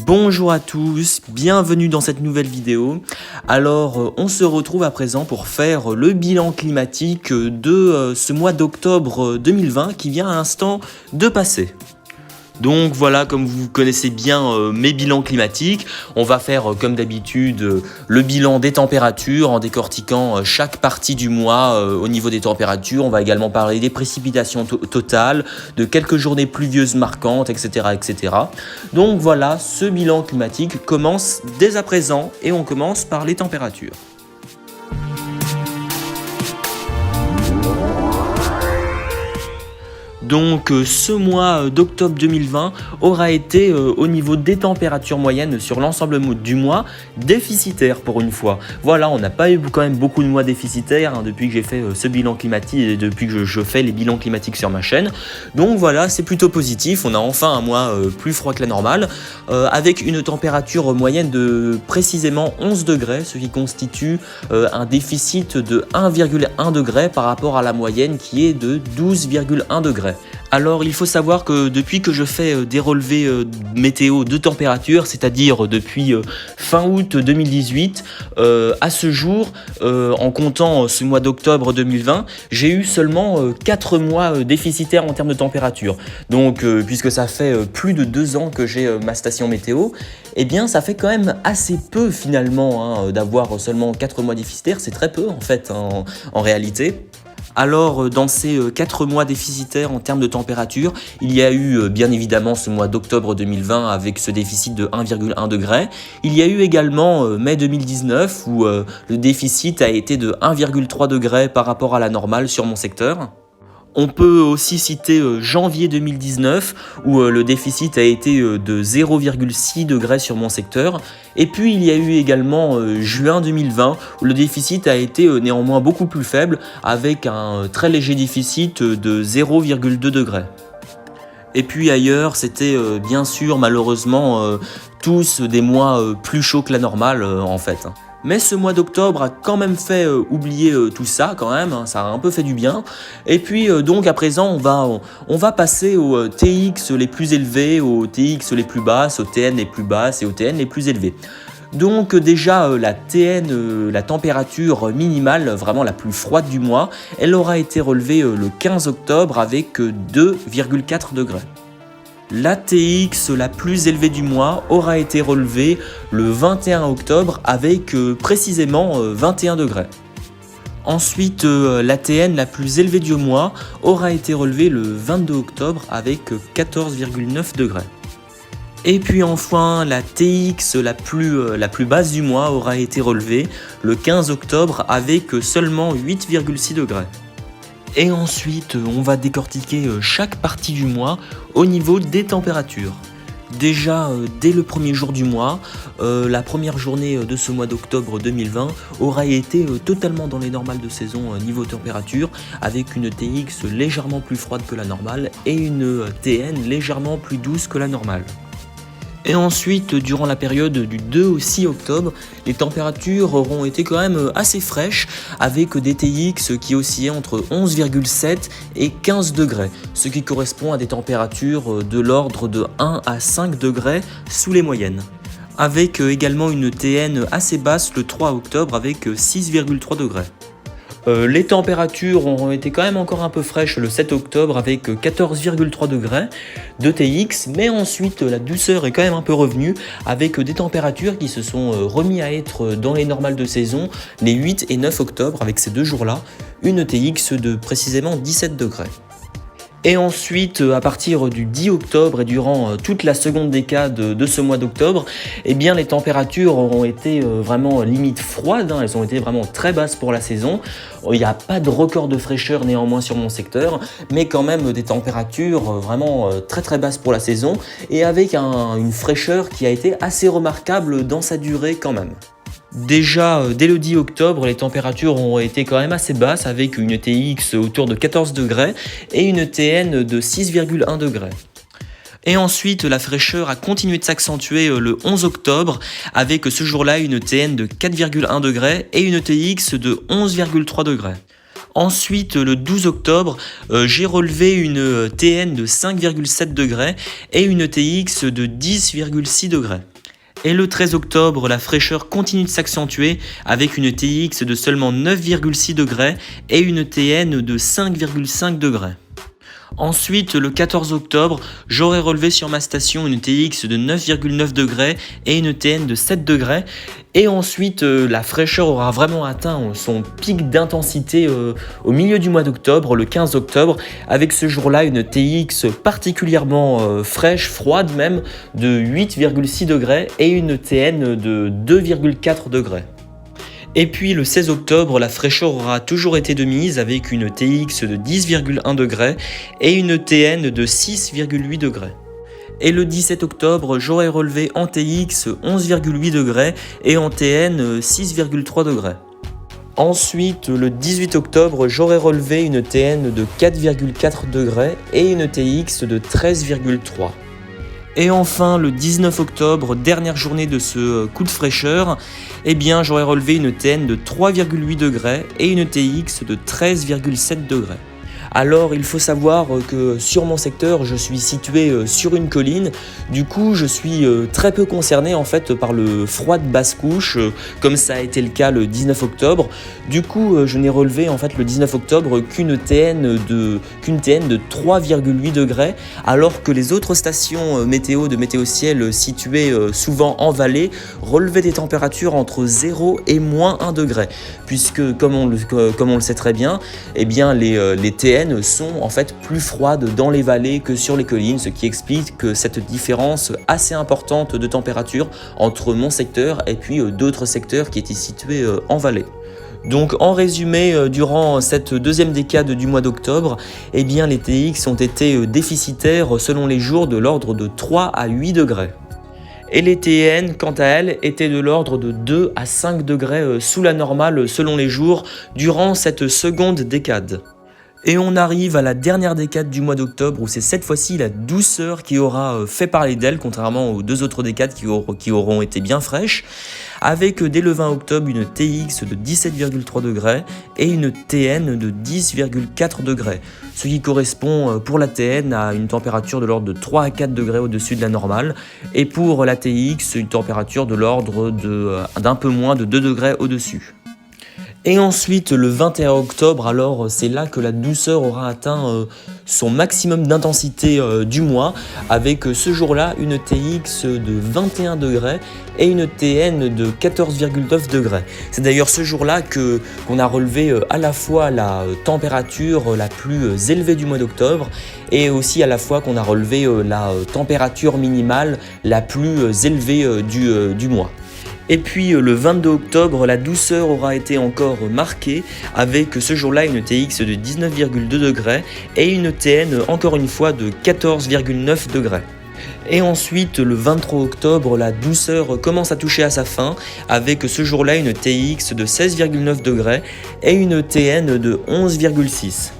Bonjour à tous, bienvenue dans cette nouvelle vidéo. Alors, on se retrouve à présent pour faire le bilan climatique de ce mois d'octobre 2020 qui vient à l'instant de passer. Donc voilà, comme vous connaissez bien mes bilans climatiques, on va faire comme d'habitude le bilan des températures en décortiquant chaque partie du mois au niveau des températures. On va également parler des précipitations totales, de quelques journées pluvieuses marquantes, etc., etc. Donc voilà, ce bilan climatique commence dès à présent et on commence par les températures. Donc ce mois d'octobre 2020 aura été au niveau des températures moyennes sur l'ensemble du mois déficitaire pour une fois. Voilà, on n'a pas eu quand même beaucoup de mois déficitaires depuis que j'ai fait ce bilan climatique et depuis que je fais les bilans climatiques sur ma chaîne. Donc voilà, c'est plutôt positif, on a enfin un mois plus froid que la normale avec une température moyenne de précisément 11 degrés, ce qui constitue un déficit de 1,1 degré par rapport à la moyenne qui est de 12,1 degrés. Alors il faut savoir que depuis que je fais des relevés météo de température, c'est-à-dire depuis fin août 2018, à ce jour, en comptant ce mois d'octobre 2020, j'ai eu seulement 4 mois déficitaires en termes de température. Donc puisque ça fait plus de 2 ans que j'ai ma station météo, eh bien ça fait quand même assez peu finalement d'avoir seulement 4 mois déficitaires, c'est très peu en fait en réalité. Alors dans ces 4 mois déficitaires en termes de température, il y a eu bien évidemment ce mois d'octobre 2020 avec ce déficit de 1,1 degré. Il y a eu également mai 2019 où le déficit a été de 1,3 degré par rapport à la normale sur mon secteur. On peut aussi citer janvier 2019 où le déficit a été de 0,6 degrés sur mon secteur. Et puis il y a eu également juin 2020 où le déficit a été néanmoins beaucoup plus faible avec un très léger déficit de 0,2 degrés. Et puis ailleurs, c'était bien sûr malheureusement tous des mois plus chauds que la normale en fait. Mais ce mois d'octobre a quand même fait oublier tout ça quand même, ça a un peu fait du bien. Et puis donc à présent on va passer aux TX les plus élevés, aux TX les plus basses, aux TN les plus basses et aux TN les plus élevées. Donc déjà la TN, la température minimale, vraiment la plus froide du mois, elle aura été relevée le 15 octobre avec 2,4 degrés. La TX la plus élevée du mois aura été relevée le 21 octobre avec précisément 21 degrés. Ensuite, la TN la plus élevée du mois aura été relevée le 22 octobre avec 14,9 degrés. Et puis enfin, la TX la plus basse du mois aura été relevée le 15 octobre avec seulement 8,6 degrés. Et ensuite, on va décortiquer chaque partie du mois au niveau des températures. Déjà, dès le premier jour du mois, la première journée de ce mois d'octobre 2020 aura été totalement dans les normales de saison niveau température, avec une TX légèrement plus froide que la normale et une TN légèrement plus douce que la normale. Et ensuite, durant la période du 2 au 6 octobre, les températures auront été quand même assez fraîches avec des TX qui oscillaient entre 11,7 et 15 degrés, ce qui correspond à des températures de l'ordre de 1 à 5 degrés sous les moyennes. Avec également une TN assez basse le 3 octobre avec 6,3 degrés. Les températures auront été quand même encore un peu fraîches le 7 octobre avec 14,3 degrés de TX, mais ensuite la douceur est quand même un peu revenue avec des températures qui se sont remis à être dans les normales de saison les 8 et 9 octobre avec ces 2 jours-là, une TX de précisément 17 degrés. Et ensuite, à partir du 10 octobre et durant toute la seconde décade de ce mois d'octobre, eh bien les températures auront été vraiment limite froides, elles ont été vraiment très basses pour la saison. Il n'y a pas de record de fraîcheur néanmoins sur mon secteur, mais quand même des températures vraiment très très basses pour la saison et avec une fraîcheur qui a été assez remarquable dans sa durée quand même. Déjà, dès le 10 octobre, les températures ont été quand même assez basses avec une TX autour de 14 degrés et une TN de 6,1 degrés. Et ensuite, la fraîcheur a continué de s'accentuer le 11 octobre avec ce jour-là une TN de 4,1 degrés et une TX de 11,3 degrés. Ensuite, le 12 octobre, j'ai relevé une TN de 5,7 degrés et une TX de 10,6 degrés. Et le 13 octobre, la fraîcheur continue de s'accentuer avec une TX de seulement 9,6 degrés et une TN de 5,5 degrés. Ensuite, le 14 octobre, j'aurai relevé sur ma station une TX de 9,9 degrés et une TN de 7 degrés. Et ensuite, la fraîcheur aura vraiment atteint son pic d'intensité au milieu du mois d'octobre, le 15 octobre, avec ce jour-là une TX particulièrement fraîche, froide même, de 8,6 degrés et une TN de 2,4 degrés. Et puis le 16 octobre, la fraîcheur aura toujours été de mise avec une TX de 10,1 degrés et une TN de 6,8 degrés. Et le 17 octobre, j'aurai relevé en TX 11,8 degrés et en TN 6,3 degrés. Ensuite, le 18 octobre, j'aurai relevé une TN de 4,4 degrés et une TX de 13,3. Et enfin, le 19 octobre, dernière journée de ce coup de fraîcheur, j'aurai relevé une TN de 3,8 degrés et une TX de 13,7 degrés. Alors il faut savoir que sur mon secteur, je suis situé sur une colline, du coup je suis très peu concerné en fait par le froid de basse couche, comme ça a été le cas le 19 octobre. Du coup je n'ai relevé en fait le 19 octobre qu'une TN de 3,8 degrés, alors que les autres stations météo de Météo Ciel situées souvent en vallée relevaient des températures entre 0 et moins 1 degré, puisque comme on le sait très bien, les TN sont en fait plus froides dans les vallées que sur les collines, ce qui explique cette différence assez importante de température entre mon secteur et puis d'autres secteurs qui étaient situés en vallée. Donc en résumé, durant cette deuxième décade du mois d'octobre, les TX ont été déficitaires selon les jours de l'ordre de 3 à 8 degrés. Et les TN, quant à elles, étaient de l'ordre de 2 à 5 degrés sous la normale selon les jours durant cette seconde décade. Et on arrive à la dernière décade du mois d'octobre où c'est cette fois-ci la douceur qui aura fait parler d'elle, contrairement aux deux autres décades qui auront été bien fraîches, avec dès le 20 octobre une TX de 17,3 degrés et une TN de 10,4 degrés, ce qui correspond pour la TN à une température de l'ordre de 3 à 4 degrés au-dessus de la normale, et pour la TX une température de l'ordre d'un peu moins de 2 degrés au-dessus. Et ensuite, le 21 octobre, alors c'est là que la douceur aura atteint son maximum d'intensité du mois, avec ce jour-là une TX de 21 degrés et une TN de 14,9 degrés. C'est d'ailleurs ce jour-là qu'on a relevé à la fois la température la plus élevée du mois d'octobre et aussi à la fois qu'on a relevé la température minimale la plus élevée du mois. Et puis le 22 octobre, la douceur aura été encore marquée avec ce jour-là une TX de 19,2 degrés et une TN encore une fois de 14,9 degrés. Et ensuite, le 23 octobre, la douceur commence à toucher à sa fin avec ce jour-là une TX de 16,9 degrés et une TN de 11,6.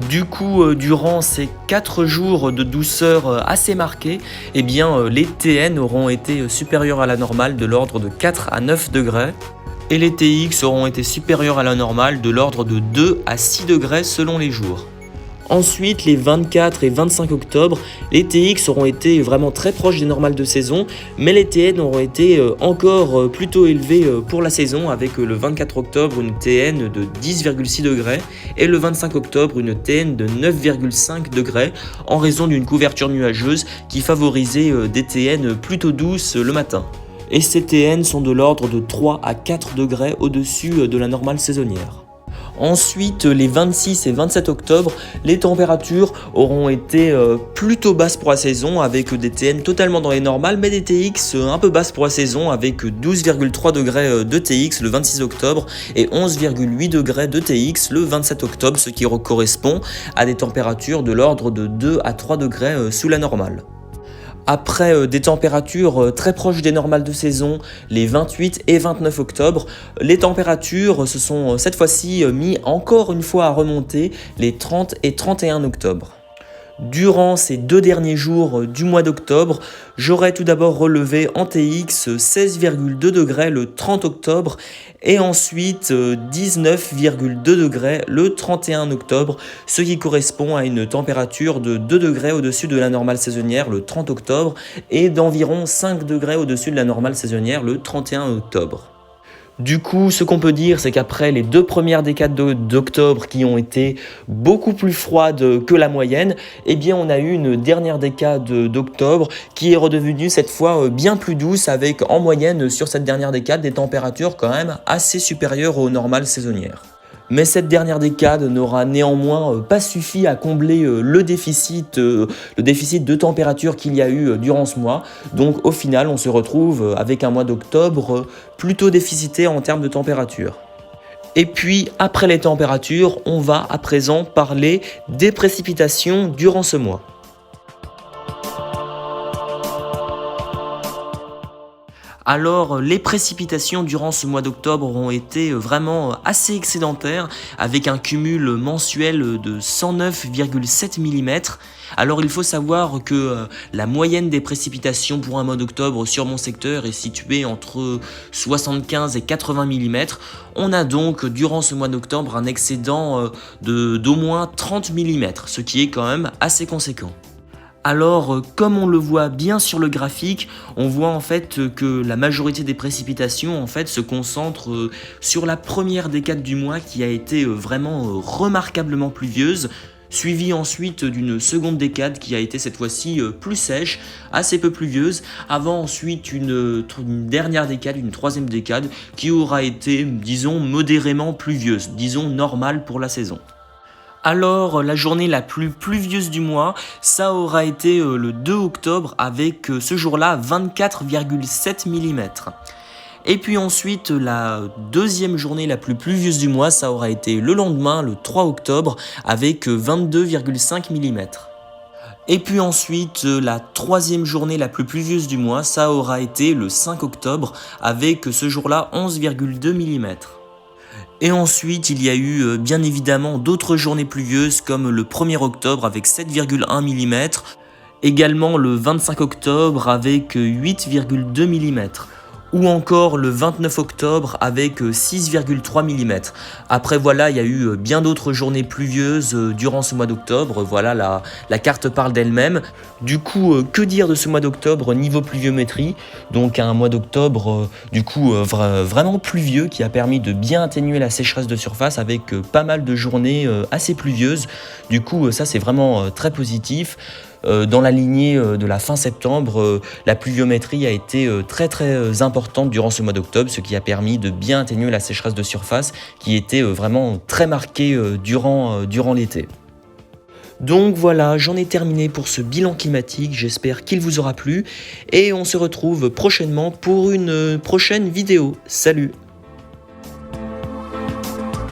Du coup, durant ces 4 jours de douceur assez marqués, les TN auront été supérieurs à la normale de l'ordre de 4 à 9 degrés et les TX auront été supérieurs à la normale de l'ordre de 2 à 6 degrés selon les jours. Ensuite, les 24 et 25 octobre, les TX auront été vraiment très proches des normales de saison, mais les TN auront été encore plutôt élevés pour la saison, avec le 24 octobre une TN de 10,6 degrés et le 25 octobre une TN de 9,5 degrés en raison d'une couverture nuageuse qui favorisait des TN plutôt douces le matin. Et ces TN sont de l'ordre de 3 à 4 degrés au-dessus de la normale saisonnière. Ensuite, les 26 et 27 octobre, les températures auront été plutôt basses pour la saison avec des TN totalement dans les normales, mais des TX un peu basses pour la saison avec 12,3 degrés de TX le 26 octobre et 11,8 degrés de TX le 27 octobre, ce qui correspond à des températures de l'ordre de 2 à 3 degrés sous la normale. Après des températures très proches des normales de saison, les 28 et 29 octobre, les températures se sont cette fois-ci mis encore une fois à remonter les 30 et 31 octobre. Durant ces 2 derniers jours du mois d'octobre, j'aurais tout d'abord relevé en TX 16,2 degrés le 30 octobre et ensuite 19,2 degrés le 31 octobre, ce qui correspond à une température de 2 degrés au-dessus de la normale saisonnière le 30 octobre et d'environ 5 degrés au-dessus de la normale saisonnière le 31 octobre. Du coup, ce qu'on peut dire, c'est qu'après les 2 premières décades d'octobre qui ont été beaucoup plus froides que la moyenne, eh bien on a eu une dernière décade d'octobre qui est redevenue cette fois bien plus douce avec en moyenne sur cette dernière décade des températures quand même assez supérieures aux normales saisonnières. Mais cette dernière décade n'aura néanmoins pas suffi à combler le déficit de température qu'il y a eu durant ce mois. Donc au final, on se retrouve avec un mois d'octobre plutôt déficitaire en termes de température. Et puis après les températures, on va à présent parler des précipitations durant ce mois. Alors, les précipitations durant ce mois d'octobre ont été vraiment assez excédentaires, avec un cumul mensuel de 109,7 mm. Alors, il faut savoir que la moyenne des précipitations pour un mois d'octobre sur mon secteur est située entre 75 et 80 mm. On a donc, durant ce mois d'octobre, un excédent d'au moins 30 mm, ce qui est quand même assez conséquent. Alors, comme on le voit bien sur le graphique, on voit en fait que la majorité des précipitations en fait se concentrent sur la première décade du mois qui a été vraiment remarquablement pluvieuse, suivie ensuite d'une seconde décade qui a été cette fois-ci plus sèche, assez peu pluvieuse, avant ensuite une dernière décade, une troisième décade qui aura été, disons, modérément pluvieuse, disons normale pour la saison. Alors, la journée la plus pluvieuse du mois, ça aura été le 2 octobre avec ce jour-là 24,7 mm. Et puis ensuite, la deuxième journée la plus pluvieuse du mois, ça aura été le lendemain, le 3 octobre, avec 22,5 mm. Et puis ensuite, la troisième journée la plus pluvieuse du mois, ça aura été le 5 octobre, avec ce jour-là 11,2 mm. Et ensuite, il y a eu bien évidemment d'autres journées pluvieuses comme le 1er octobre avec 7,1 mm, également le 25 octobre avec 8,2 mm, ou encore le 29 octobre avec 6,3 mm. Après voilà, il y a eu bien d'autres journées pluvieuses durant ce mois d'octobre, voilà, la carte parle d'elle-même. Du coup, que dire de ce mois d'octobre niveau pluviométrie? Donc un mois d'octobre du coup vraiment pluvieux qui a permis de bien atténuer la sécheresse de surface avec pas mal de journées assez pluvieuses. Du coup, ça c'est vraiment très positif. Dans la lignée de la fin septembre, la pluviométrie a été très importante durant ce mois d'octobre, ce qui a permis de bien atténuer la sécheresse de surface qui était vraiment très marquée durant l'été. Donc voilà, j'en ai terminé pour ce bilan climatique, j'espère qu'il vous aura plu et on se retrouve prochainement pour une prochaine vidéo. Salut!